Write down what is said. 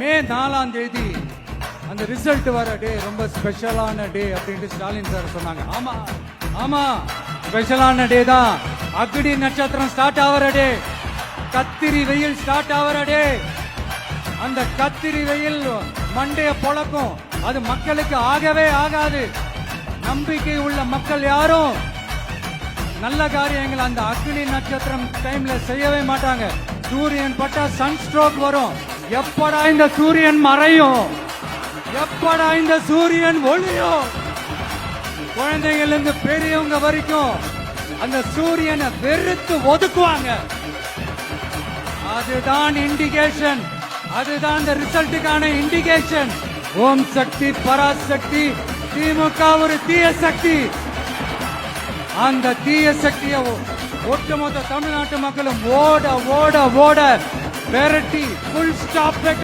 மே 4ஆம் தேதி அந்த ரிசல்ட் வர டே ரொம்ப ஸ்பெஷலான டே அப்படின்ட்டு ஸ்டாலின் சார் சொன்னாங்க. ஆமா ஆமா, ஸ்பெஷலான டே தான். அக்னி நட்சத்திரம் ஸ்டார்ட் ஆகிற டே, கத்திரி வெயில் ஸ்டார்ட் ஆகிற டே. அந்த கத்திரி வெயில் மண்டைய பொழக்கும். அது மக்களுக்கு ஆகவே ஆகாது. நம்பிக்கை உள்ள மக்கள் யாரும் நல்ல காரியங்கள் அந்த அக்னி நட்சத்திரம் டைம்ல செய்யவே மாட்டாங்க. சூரியன் பட்டா சன் ஸ்ட்ரோக் வரும். எப்படா இந்த சூரியன் மறையும், எப்படா இந்த சூரியன் ஒளியும். குழந்தைகள் இருந்து பெரியவங்க வரைக்கும் அந்த சூரியனை வெறுத்து ஒதுக்குவாங்க. அதுதான் இண்டிகேஷன், அதுதான் இந்த ரிசல்ட்டுக்கான இண்டிகேஷன். ஓம் சக்தி பராசக்தி, திமுக ஒரு தீய சக்தி. அந்த தீய சக்தியை ஒட்டுமொத்த தமிழ்நாட்டு மக்களும் ஓட ஓட ஓட விரட்டி ஃபுல் ஸ்டாப்